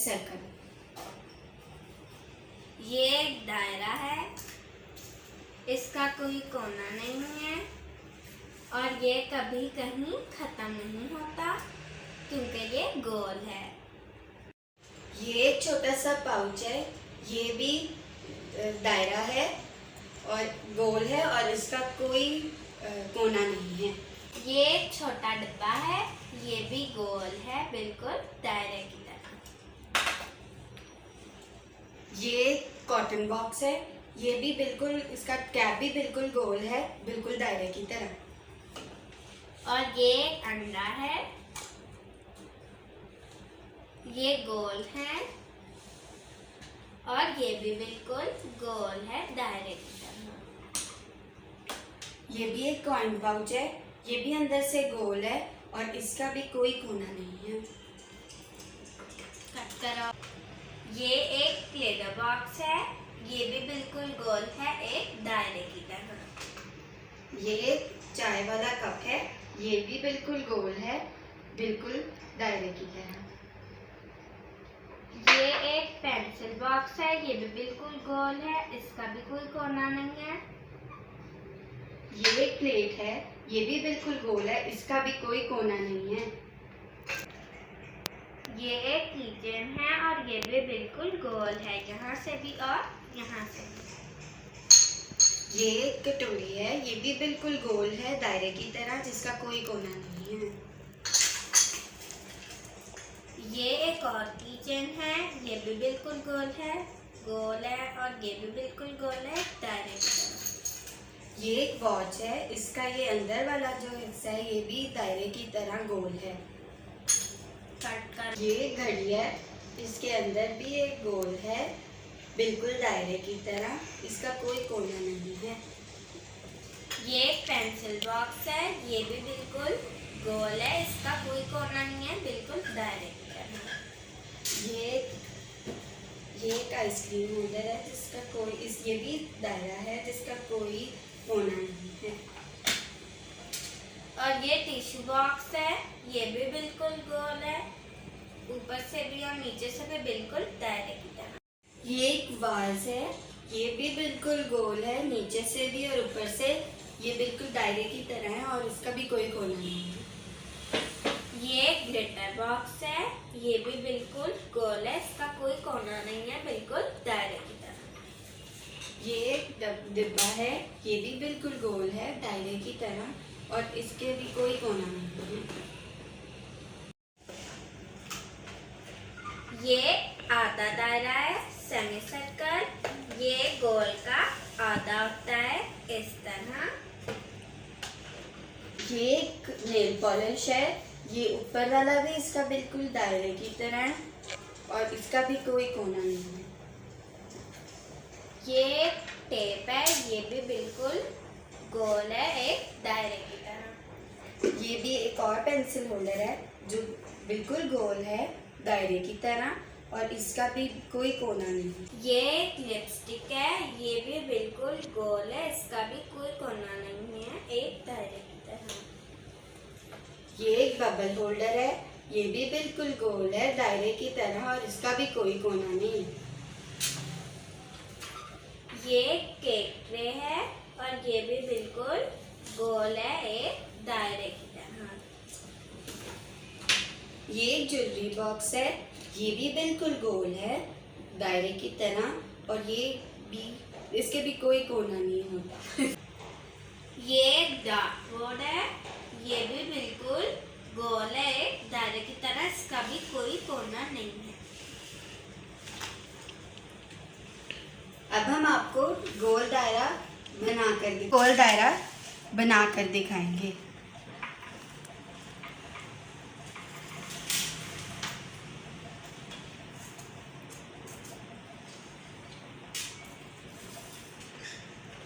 Circle. ये एक दायरा है, इसका कोई कोना नहीं है और ये कभी कहीं खत्म नहीं होता क्योंकि ये गोल है। ये एक छोटा सा पाउच है, ये भी दायरा है और गोल है और इसका कोई कोना नहीं है। ये एक छोटा डिब्बा है, ये भी गोल है, बिल्कुल दायरे की तरह। ये कॉटन बॉक्स है, ये भी बिल्कुल, इसका कैप भी बिल्कुल गोल है, बिल्कुल दायरे की तरह। और ये एक अंडा है, ये गोल है और ये भी बिल्कुल गोल है, दायरे की तरह। ये भी एक कॉइन पाउच है, ये भी अंदर से गोल है और इसका भी कोई कोना नहीं है। कट करो। ये एक क्लेटर बॉक्स है, ये भी बिल्कुल गोल है, एक दायरे की तरह। ये एक चाय वाला कप है, ये भी बिल्कुल गोल है, बिल्कुल दायरे की तरह। ये एक पेंसिल बॉक्स है, ये भी बिल्कुल गोल है, इसका भी कोई कोना नहीं है। ये एक प्लेट है, ये भी बिल्कुल गोल है, इसका भी कोई कोना नहीं है। ये एक कीचेन है और ये भी बिल्कुल गोल है, यहाँ से भी और यहाँ से भी। ये एक कटोरी है, ये भी बिल्कुल गोल है, दायरे की तरह, जिसका कोई कोना नहीं है। ये एक और कीचेन है, ये भी बिल्कुल गोल है और ये भी बिल्कुल गोल है, दायरे की तरह। ये एक वॉच है, इसका ये अंदर वाला जो हिस्सा है ये भी दायरे की तरह गोल है। कट कर। ये एक घड़ी है, इसके अंदर भी एक गोल है, बिल्कुल दायरे की तरह, इसका कोई कोना नहीं है। ये एक पेंसिल बॉक्स है, ये भी बिल्कुल गोल है, इसका कोई कोना नहीं है, बिल्कुल दायरे की तरह। ये एक आइसक्रीम होल्डर है, जिसका कोई ये भी दायरा है, जिसका कोई कोना नहीं है। और ये टिश्यू बॉक्स है, ये भी बिल्कुल गोल है, ऊपर से भी और नीचे से भी बिल्कुल दायरे की तरह। ये एक वाज है, ये भी बिल्कुल गोल है, नीचे से भी और ऊपर से ये बिल्कुल दायरे की तरह है और इसका भी कोई कोना नहीं है। ये एक ग्लिटर बॉक्स है, ये भी बिल्कुल गोल है, इसका कोई कोना नहीं है, बिल्कुल दायरे की तरह। ये एक डिब्बा है, ये भी बिल्कुल गोल है, दायरे की तरह, और इसके भी कोई कोना नहीं है। ये आधा दायरा है, सेमी सर्कल, ये गोल का आधा होता है, इस तरह। ये एक नेल पॉलिश है, ये ऊपर वाला भी इसका बिल्कुल दायरे की तरह है और इसका भी कोई कोना नहीं है। ये टेप है, ये भी बिल्कुल गोल है, एक दायरे की तरह। ये भी एक और पेंसिल होल्डर है, जो बिल्कुल गोल है, दायरे की तरह, और इसका भी कोई कोना नहीं है। ये एक लिपस्टिक है, ये भी बिल्कुल गोल है, इसका भी कोई कोना नहीं है, एक दायरे की तरह। ये एक बबल होल्डर है, ये भी बिल्कुल गोल है, दायरे की तरह, और इसका भी कोई कोना नहीं है। ये केक ट्रे है और ये भी बिल्कुल गोल है, एक दायरे की तरह। ये एक ज्वेलरी बॉक्स है, ये भी बिल्कुल गोल है, दायरे की तरह, और ये भी, इसके भी कोई कोना नहीं होता। ये एक डार्ट बोर्ड है, ये भी बिल्कुल गोल है, एक दायरे की तरह, इसका भी कोई कोना नहीं है। अब हम आपको गोल दायरा बनाकर दिखाएंगे।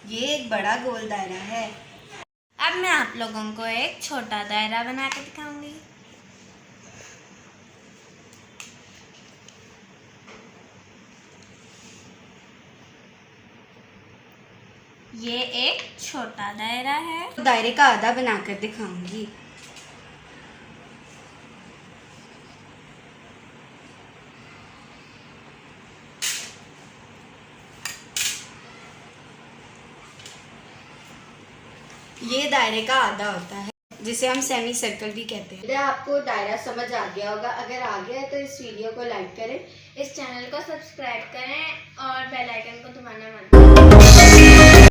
ये एक बड़ा गोल दायरा है। अब मैं आप लोगों को एक छोटा दायरा बना के दिखाऊंगी। ये एक छोटा दायरा है। दायरे का आधा बनाकर दिखाऊंगी। ये दायरे का आधा होता है, जिसे हम सेमी सर्कल भी कहते हैं। आपको दायरा समझ आ गया होगा। अगर आ गया है तो इस वीडियो को लाइक करें, इस चैनल को सब्सक्राइब करें और बेल आइकन को दबाना मत भूलें।